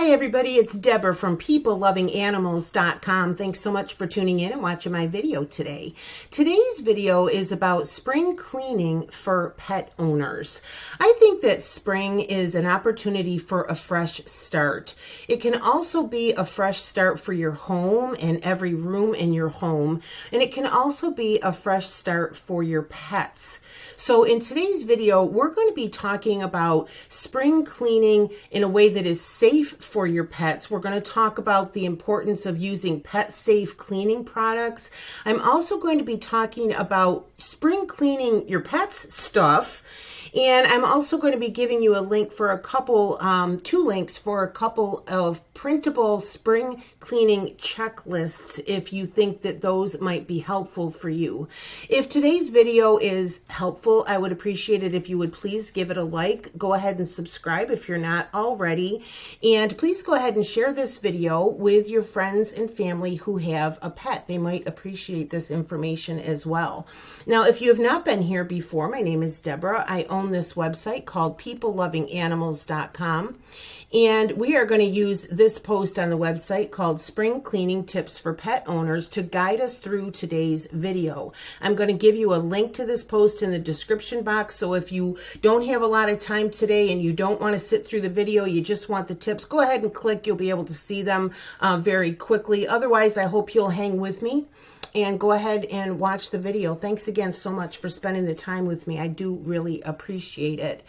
Hi everybody, it's Deborah from PeopleLovingAnimals.com. Thanks so much for tuning in and watching my video today. Today's video is about spring cleaning for pet owners. I think that spring is an opportunity for a fresh start. It can also be a fresh start for your home and every room in your home, and it can also be a fresh start for your pets. So in today's video, we're going to be talking about spring cleaning in a way that is safe for your pets. We're going to talk about the importance of using pet safe cleaning products. I'm also going to be talking about spring cleaning your pet's stuff. And I'm also going to be giving you a link for a couple, two links for a couple of printable spring cleaning checklists if you think that those might be helpful for you. If today's video is helpful, I would appreciate it if you would please give it a like. Go ahead and subscribe if you're not already. And please go ahead and share this video with your friends and family who have a pet. They might appreciate this information as well. Now, if you have not been here before, my name is Deborah. I own this website called PeopleLovingAnimals.com. And we are going to use this post on the website called Spring Cleaning Tips for Pet Owners to guide us through today's video. I'm going to give you a link to this post in the description box. So if you don't have a lot of time today and you don't want to sit through the video, you just want the tips, go ahead and click. You'll be able to see them very quickly. Otherwise, I hope you'll hang with me and go ahead and watch the video. Thanks again so much for spending the time with me. I do really appreciate it.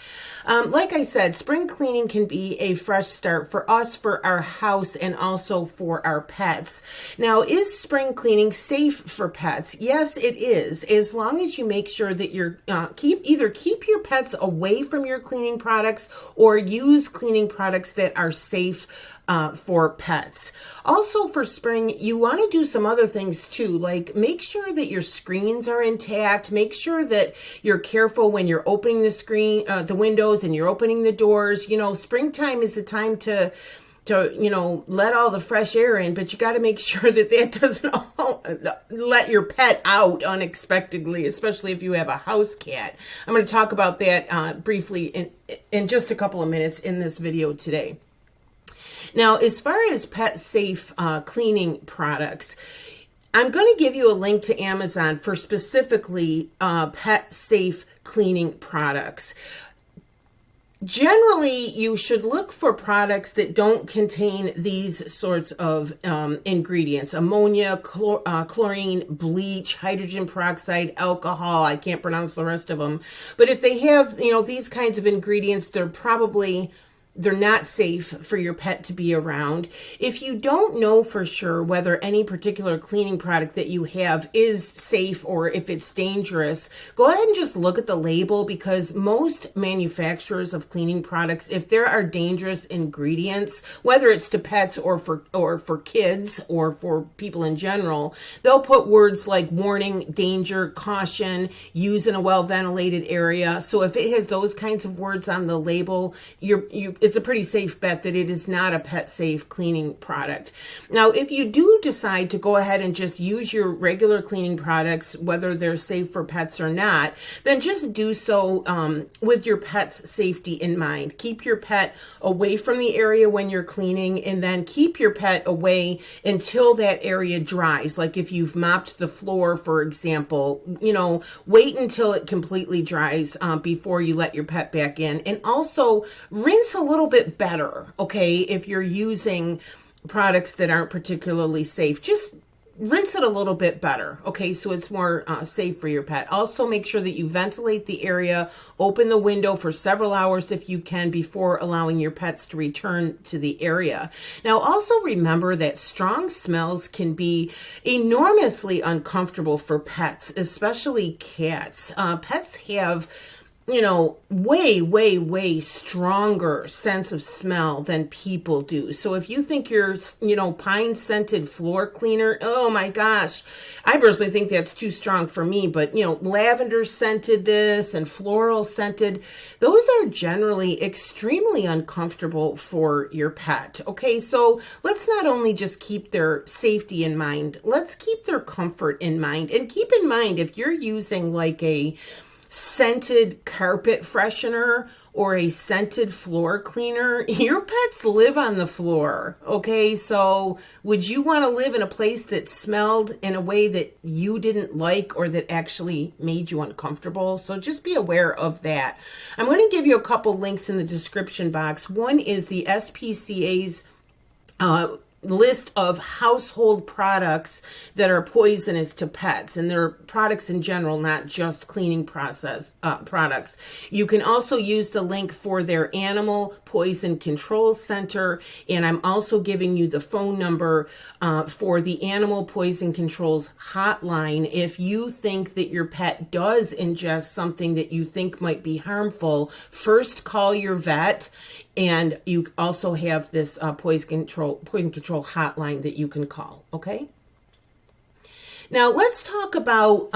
Like I said, spring cleaning can be a fresh start for us, for our house, and also for our pets. Now, is spring cleaning safe for pets? Yes, it is, as long as you make sure that you're either keep your pets away from your cleaning products or use cleaning products that are safe for pets. Also for spring, you want to do some other things too, like make sure that your screens are intact. Make sure that you're careful when you're opening the windows and you're opening the doors. You know, springtime is a time to let all the fresh air in, but you got to make sure that doesn't let your pet out unexpectedly, especially if you have a house cat. I'm going to talk about that briefly in just a couple of minutes in this video today. Now, as far as pet safe cleaning products, I'm going to give you a link to Amazon for specifically pet safe cleaning products. Generally, you should look for products that don't contain these sorts of ingredients: ammonia, chlorine, bleach, hydrogen peroxide, alcohol. I can't pronounce the rest of them. But if they have, these kinds of ingredients, they're not safe for your pet to be around. If you don't know for sure whether any particular cleaning product that you have is safe or if it's dangerous, go ahead and just look at the label, because most manufacturers of cleaning products, if there are dangerous ingredients, whether it's to pets or for kids or for people in general, they'll put words like warning, danger, caution, use in a well-ventilated area. So if it has those kinds of words on the label, it's a pretty safe bet that it is not a pet safe cleaning product. Now, if you do decide to go ahead and just use your regular cleaning products, whether they're safe for pets or not, then just do so with your pet's safety in mind. Keep your pet away from the area when you're cleaning, and then keep your pet away until that area dries. Like if you've mopped the floor, for example, wait until it completely dries before you let your pet back in. And also rinse a little bit better, okay? If you're using products that aren't particularly safe, just rinse it a little bit better, okay? So it's more safe for your pet. Also, make sure that you ventilate the area, open the window for several hours if you can before allowing your pets to return to the area. Now, also remember that strong smells can be enormously uncomfortable for pets, especially cats. Pets have way stronger sense of smell than people do. So if you think your, pine scented floor cleaner, oh my gosh, I personally think that's too strong for me, but lavender scented this and floral scented, those are generally extremely uncomfortable for your pet. Okay, so let's not only just keep their safety in mind, let's keep their comfort in mind. And keep in mind, if you're using like a scented carpet freshener or a scented floor cleaner, your pets live on the floor, okay? So would you want to live in a place that smelled in a way that you didn't like or that actually made you uncomfortable? So just be aware of that. I'm going to give you a couple links in the description box. One is the SPCA's list of household products that are poisonous to pets, and they're products in general, not just cleaning process products. You can also use the link for their Animal Poison Control Center, and I'm also giving you the phone number for the Animal Poison Control's hotline. If you think that your pet does ingest something that you think might be harmful, first call your vet. And you also have this poison control hotline that you can call, okay? Now, let's talk about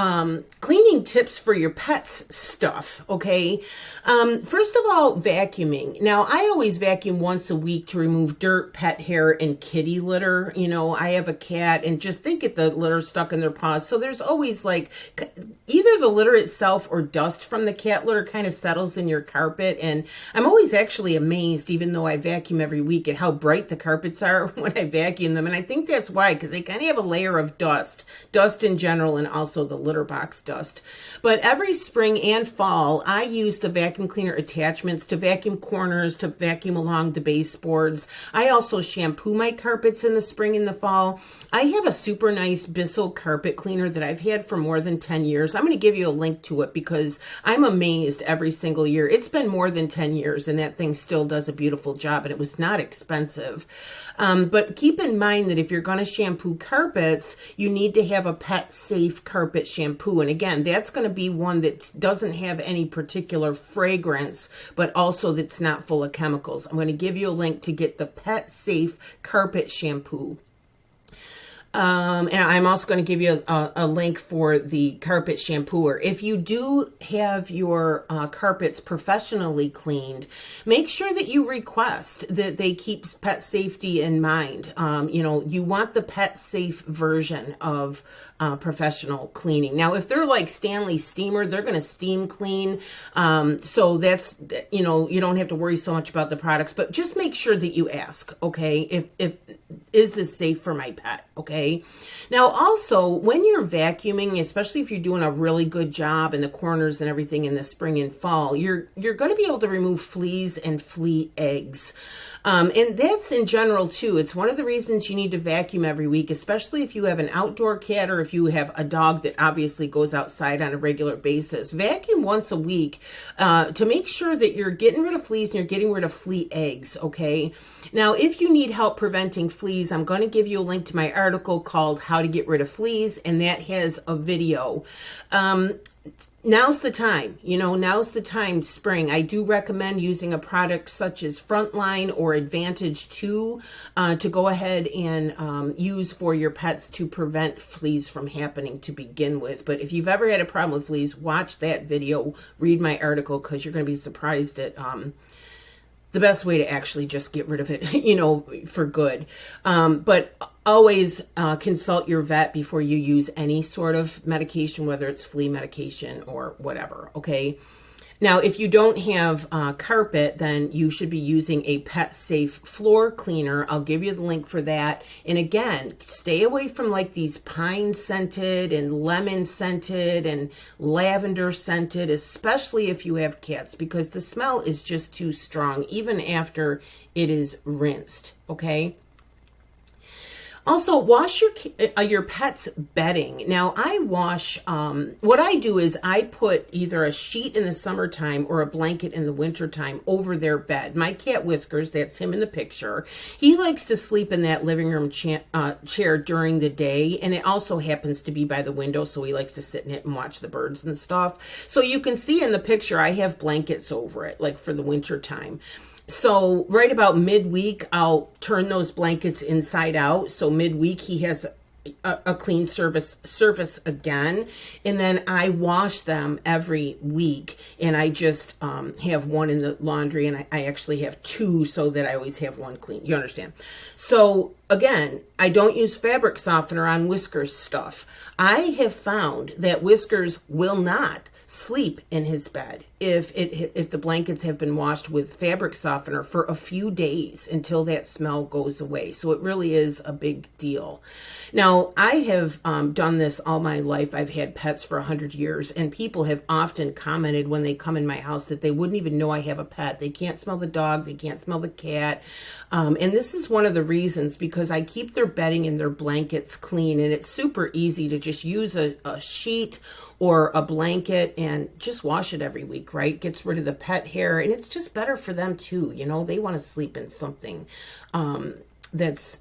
cleaning tips for your pet's stuff, okay? First of all, vacuuming. Now, I always vacuum once a week to remove dirt, pet hair, and kitty litter. You know, I have a cat, and just they get the litter stuck in their paws. So there's always like either the litter itself or dust from the cat litter kind of settles in your carpet. And I'm always actually amazed, even though I vacuum every week, at how bright the carpets are when I vacuum them. And I think that's why, because they kind of have a layer of dust in general, and also the litter box dust. But every spring and fall, I use the vacuum cleaner attachments to vacuum corners, to vacuum along the baseboards. I also shampoo my carpets in the spring and the fall. I have a super nice Bissell carpet cleaner that I've had for more than 10 years. I'm going to give you a link to it because I'm amazed every single year. It's been more than 10 years and that thing still does a beautiful job, and it was not expensive. But keep in mind that if you're going to shampoo carpets, you need to have a pet safe carpet shampoo. And again, that's going to be one that doesn't have any particular fragrance, but also that's not full of chemicals. I'm going to give you a link to get the pet safe carpet shampoo. And I'm also going to give you a link for the carpet shampooer. If you do have your carpets professionally cleaned, make sure that you request that they keep pet safety in mind. You know, you want the pet safe version of professional cleaning. Now, if they're like Stanley Steamer, they're going to steam clean. So that's, you know, you don't have to worry so much about the products, but just make sure that you ask, okay, if is this safe for my pet, okay? Now, also, when you're vacuuming, especially if you're doing a really good job in the corners and everything in the spring and fall, you're going to be able to remove fleas and flea eggs. And that's in general, too. It's one of the reasons you need to vacuum every week, especially if you have an outdoor cat or if you have a dog that obviously goes outside on a regular basis. Vacuum once a week to make sure that you're getting rid of fleas and you're getting rid of flea eggs, okay? Now, if you need help preventing fleas, I'm going to give you a link to my article called How to Get Rid of Fleas, and that has a video. Now's the time, you know, now's the time, spring. I do recommend using a product such as Frontline or Advantage 2 to go ahead and use for your pets to prevent fleas from happening to begin with. But if you've ever had a problem with fleas, watch that video, read my article, because you're going to be surprised at the best way to actually just get rid of it, you know, for good. But always consult your vet before you use any sort of medication, whether it's flea medication or whatever, okay? Now, if you don't have carpet, then you should be using a pet safe floor cleaner. I'll give you the link for that. And again, stay away from like these pine scented and lemon scented and lavender scented, especially if you have cats, because the smell is just too strong, even after it is rinsed, okay? Also, wash your pet's bedding. Now, I wash, what I do is I put either a sheet in the summertime or a blanket in the wintertime over their bed. My cat Whiskers, that's him in the picture, he likes to sleep in that living room chair during the day, and it also happens to be by the window, so he likes to sit in it and watch the birds and stuff. So you can see in the picture, I have blankets over it, like for the winter time. So right about midweek, I'll turn those blankets inside out. So midweek, he has a clean surface again. And then I wash them every week. And I just have one in the laundry. And I actually have two so that I always have one clean. You understand? So again, I don't use fabric softener on Whiskers stuff. I have found that Whiskers will not sleep in his bed. if the blankets have been washed with fabric softener for a few days until that smell goes away. So it really is a big deal. Now, I have done this all my life. I've had pets for 100 years, and people have often commented when they come in my house that they wouldn't even know I have a pet. They can't smell the dog. They can't smell the cat. And this is one of the reasons, because I keep their bedding and their blankets clean, and it's super easy to just use a sheet or a blanket and just wash it every week, right? Gets rid of the pet hair, and it's just better for them too. You know, they want to sleep in something that's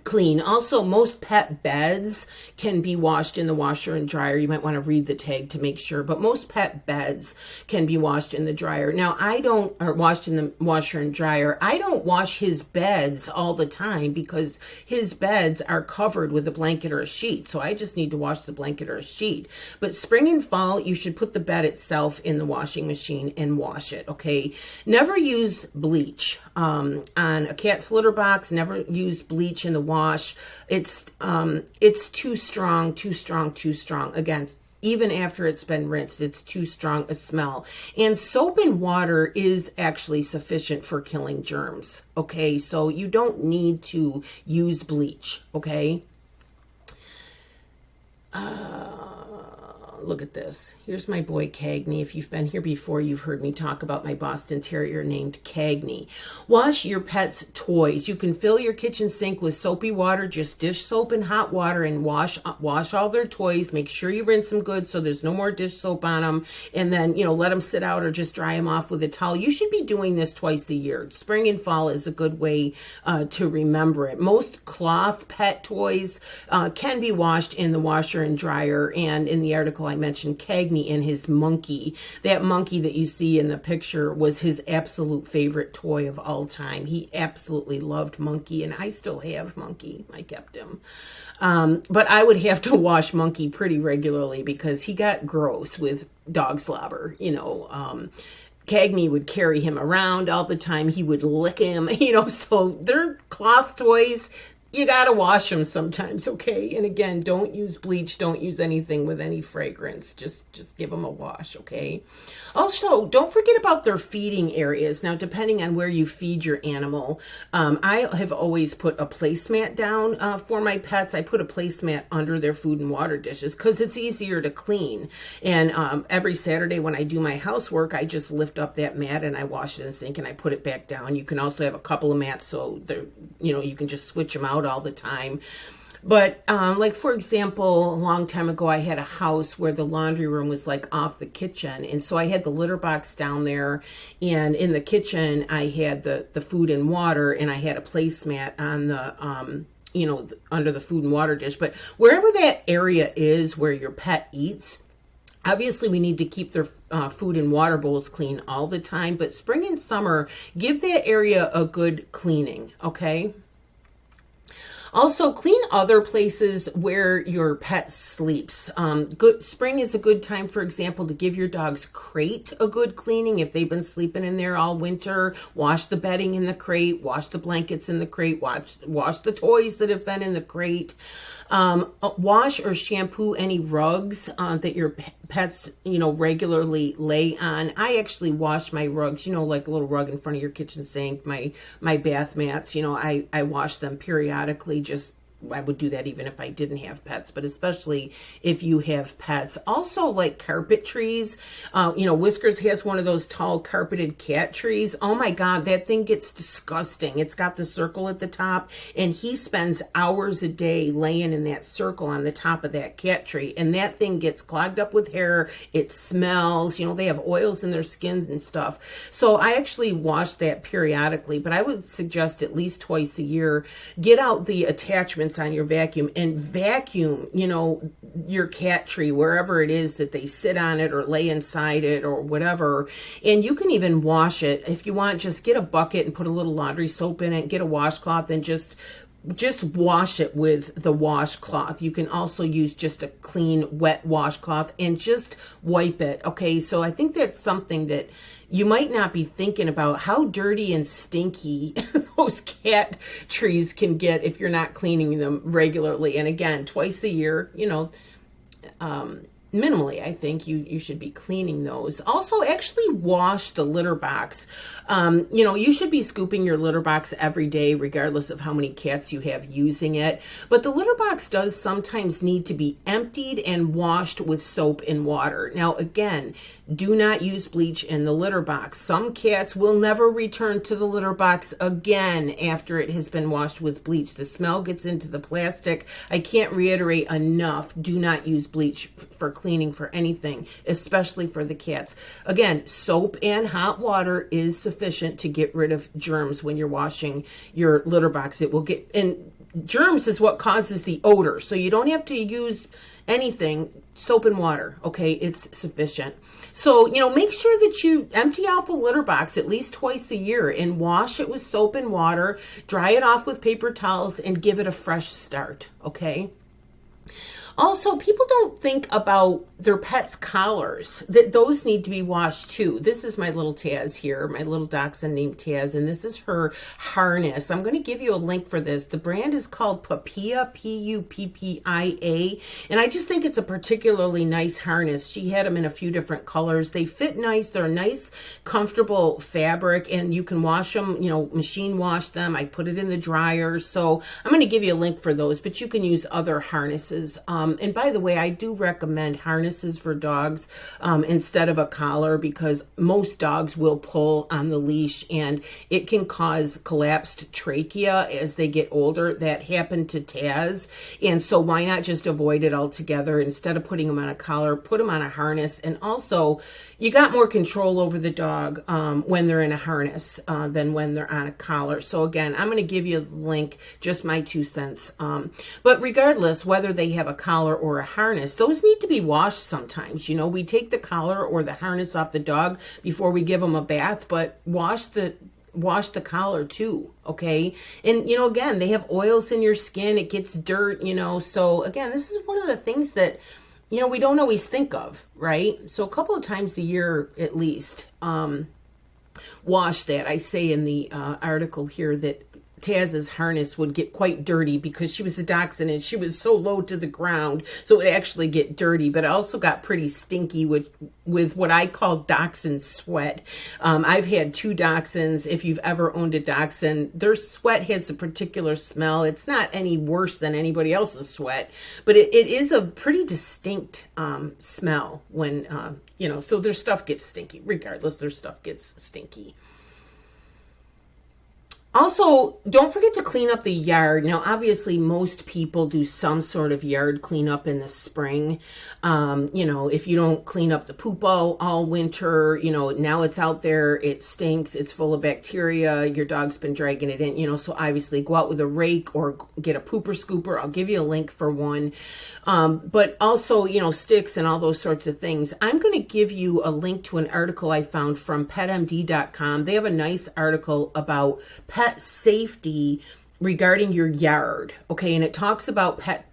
clean. Also, most pet beds can be washed in the washer and dryer. You might want to read the tag to make sure, but most pet beds can be washed in the dryer. Now, or washed in the washer and dryer. I don't wash his beds all the time because his beds are covered with a blanket or a sheet. So I just need to wash the blanket or a sheet. But spring and fall, you should put the bed itself in the washing machine and wash it, okay? Never use bleach on a cat's litter box. Never use bleach in the wash. It's too strong. Again, even after it's been rinsed, it's too strong a smell. And soap and water is actually sufficient for killing germs. Okay, so you don't need to use bleach. Okay. Look at this. Here's my boy Cagney. If you've been here before, you've heard me talk about my Boston Terrier named Cagney. Wash your pet's toys. You can fill your kitchen sink with soapy water, just dish soap and hot water, and wash all their toys. Make sure you rinse them good so there's no more dish soap on them. And then, let them sit out or just dry them off with a towel. You should be doing this twice a year. Spring and fall is a good way to remember it. Most cloth pet toys can be washed in the washer and dryer. And in the article, I mentioned Cagney and his monkey. That monkey that you see in the picture was his absolute favorite toy of all time. He absolutely loved Monkey, and I still have Monkey. I kept him. But I would have to wash Monkey pretty regularly because he got gross with dog slobber, Cagney would carry him around all the time. He would lick him, so they're cloth toys. You got to wash them sometimes, okay? And again, don't use bleach. Don't use anything with any fragrance. Just give them a wash, okay? Also, don't forget about their feeding areas. Now, depending on where you feed your animal, I have always put a placemat down for my pets. I put a placemat under their food and water dishes because it's easier to clean. And every Saturday when I do my housework, I just lift up that mat and I wash it in the sink and I put it back down. You can also have a couple of mats so you can just switch them out all the time. But like, for example, a long time ago, I had a house where the laundry room was like off the kitchen. And so I had the litter box down there. And in the kitchen, I had the food and water, and I had a placemat on the, under the food and water dish. But wherever that area is where your pet eats, obviously, we need to keep their food and water bowls clean all the time. But spring and summer, give that area a good cleaning, okay? Also, clean other places where your pet sleeps. Spring is a good time, for example, to give your dog's crate a good cleaning. If they've been sleeping in there all winter, wash the bedding in the crate, wash the blankets in the crate, wash the toys that have been in the crate. Wash or shampoo any rugs that your pets, regularly lay on. I actually wash my rugs, like a little rug in front of your kitchen sink, my bath mats, I wash them periodically. I would do that even if I didn't have pets, but especially if you have pets. Also, like carpet trees, Whiskers has one of those tall carpeted cat trees. Oh my God, that thing gets disgusting. It's got the circle at the top, and he spends hours a day laying in that circle on the top of that cat tree, and that thing gets clogged up with hair. It smells, they have oils in their skins and stuff. So I actually wash that periodically, but I would suggest at least twice a year. Get out the attachments on your vacuum and vacuum, your cat tree, wherever it is that they sit on it or lay inside it or whatever. And you can even wash it if you want. Just get a bucket and put a little laundry soap in it, get a washcloth, and just wash it with the washcloth. You can also use just a clean, wet washcloth and just wipe it. Okay, so I think that's something that you might not be thinking about, how dirty and stinky those cat trees can get if you're not cleaning them regularly. And again, twice a year, minimally, I think you should be cleaning those. Also, actually wash the litter box. You should be scooping your litter box every day, regardless of how many cats you have using it. But the litter box does sometimes need to be emptied and washed with soap and water. Now, again, do not use bleach in the litter box. Some cats will never return to the litter box again after it has been washed with bleach. The smell gets into the plastic. I can't reiterate enough. Do not use bleach for cleaning for anything, especially for the cats. Again, soap and hot water is sufficient to get rid of germs when you're washing your litter box. It will get, and germs is what causes the odor. So you don't have to use anything, soap and water, okay? It's sufficient. So, make sure that you empty out the litter box at least twice a year and wash it with soap and water, dry it off with paper towels, and give it a fresh start, okay? Also, people don't think about their pets' collars, that those need to be washed too. This is my little Taz here, my little dachshund named Taz, and this is her harness. I'm going to give you a link for this. The brand is called Puppia, Puppia, and I just think it's a particularly nice harness. She had them in a few different colors. They fit nice. They're a nice, comfortable fabric, and you can wash them, machine wash them. I put it in the dryer, so I'm going to give you a link for those, but you can use other harnesses. And by the way, I do recommend harnesses for dogs instead of a collar, because most dogs will pull on the leash and it can cause collapsed trachea as they get older. That happened to Taz. And so why not just avoid it altogether? Instead of putting them on a collar, put them on a harness. And also, you got more control over the dog when they're in a harness than when they're on a collar. So again, I'm going to give you a link, just my 2 cents. But regardless, whether they have a collar or a harness, those need to be washed sometimes. We take the collar or the harness off the dog before we give them a bath, but wash the collar too, okay? And, again, they have oils in your skin. It gets dirt, So, again, this is one of the things that, we don't always think of, right? So a couple of times a year at least, wash that. I say in the article here that Taz's harness would get quite dirty because she was a dachshund and she was so low to the ground, so it would actually get dirty. But it also got pretty stinky with what I call dachshund sweat. I've had 2 dachshunds. If you've ever owned a dachshund, their sweat has a particular smell. It's not any worse than anybody else's sweat, but it is a pretty distinct smell when, so their stuff gets stinky. Regardless, their stuff gets stinky. Also, don't forget to clean up the yard. Now, obviously, most people do some sort of yard cleanup in the spring. If you don't clean up the poop all winter, now it's out there, it stinks, it's full of bacteria, your dog's been dragging it in, so obviously go out with a rake or get a pooper scooper. I'll give you a link for one. But also, sticks and all those sorts of things. I'm going to give you a link to an article I found from PetMD.com. They have a nice article about pet safety regarding your yard, okay? And it talks about pet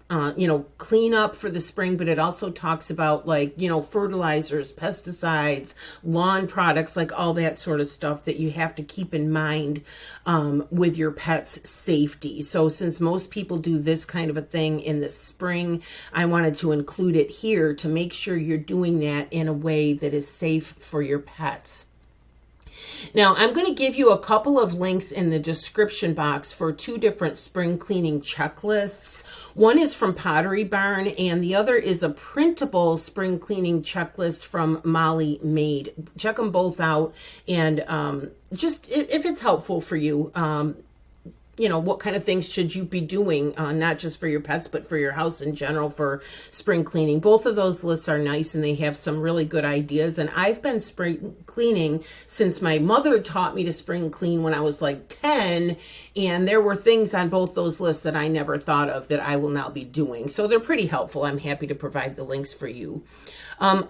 cleanup for the spring, but it also talks about fertilizers, pesticides, lawn products, like all that sort of stuff that you have to keep in mind with your pet's safety. So since most people do this kind of a thing in the spring, I wanted to include it here to make sure you're doing that in a way that is safe for your pets. Now, I'm going to give you a couple of links in the description box for 2 different spring cleaning checklists. One is from Pottery Barn, and the other is a printable spring cleaning checklist from Maid. Check them both out, and just if it's helpful for you, what kind of things should you be doing, not just for your pets, but for your house in general for spring cleaning. Both of those lists are nice and they have some really good ideas. And I've been spring cleaning since my mother taught me to spring clean when I was like 10. And there were things on both those lists that I never thought of that I will now be doing. So they're pretty helpful. I'm happy to provide the links for you.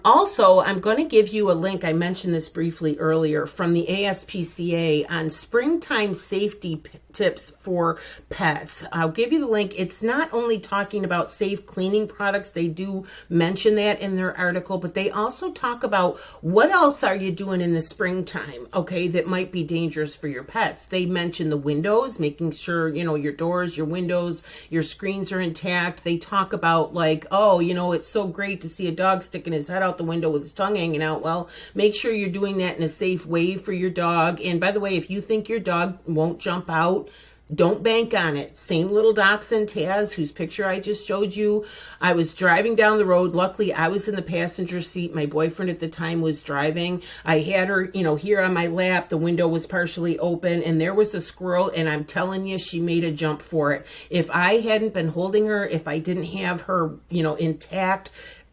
Also, I'm going to give you a link, I mentioned this briefly earlier, from the ASPCA on springtime safety tips for pets. I'll give you the link. It's not only talking about safe cleaning products, they do mention that in their article, but they also talk about what else are you doing in the springtime, okay, that might be dangerous for your pets. They mention the windows, making sure, you know, your doors, your windows, your screens are intact. They talk about like, oh, you know, it's so great to see a dog sticking his head out the window with his tongue hanging out. Well, make sure you're doing that in a safe way for your dog. And by the way, if you think your dog won't jump out, don't bank on it. Same little dachshund, Taz, whose picture I just showed you. I was driving down the road. Luckily, I was in the passenger seat. My boyfriend at the time was driving. I had her, you know, here on my lap. The window was partially open, and there was a squirrel, and I'm telling you, she made a jump for it. If I hadn't been holding her, if I didn't have her, you know, intact,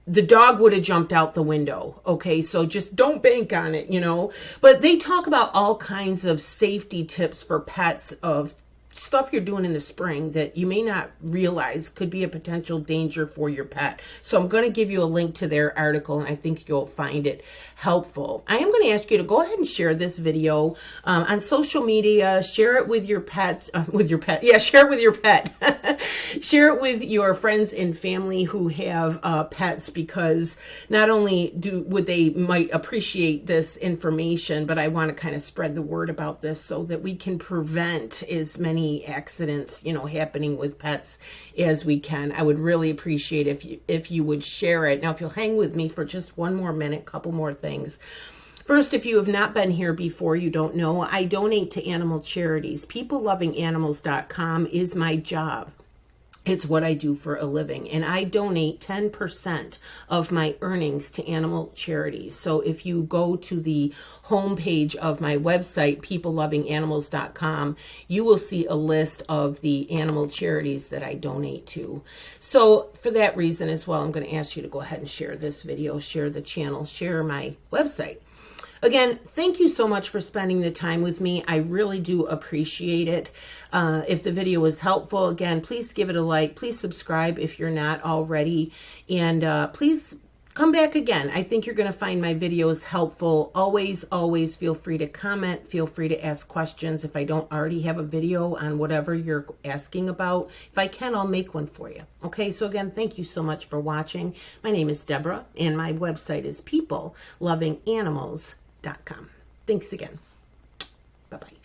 the dog would have jumped out the window. Okay, so just don't bank on it, you know. But they talk about all kinds of safety tips for pets, of stuff you're doing in the spring that you may not realize could be a potential danger for your pet. So I'm going to give you a link to their article, and I think you'll find it helpful. I am going to ask you to go ahead and share this video on social media. Share it with your pets, Yeah, share it with your pet. Share it with your friends and family who have pets, because not only would they might appreciate this information, but I want to kind of spread the word about this so that we can prevent as many accidents, you know, happening with pets as we can. I would really appreciate if you would share it. Now, if you'll hang with me for just one more minute, couple more things. First, if you have not been here before, you don't know, I donate to animal charities. PeopleLovingAnimals.com is my job. It's what I do for a living, and I donate 10% of my earnings to animal charities. So if you go to the homepage of my website, PeopleLovingAnimals.com, you will see a list of the animal charities that I donate to. So for that reason as well, I'm going to ask you to go ahead and share this video, share the channel, share my website. Again, thank you so much for spending the time with me. I really do appreciate it. If the video was helpful, again, please give it a like. Please subscribe if you're not already. And please come back again. I think you're going to find my videos helpful. Always, always feel free to comment. Feel free to ask questions. If I don't already have a video on whatever you're asking about, if I can, I'll make one for you. Okay, so again, thank you so much for watching. My name is Deborah, and my website is PeopleLovingAnimals.com. Thanks again. Bye-bye.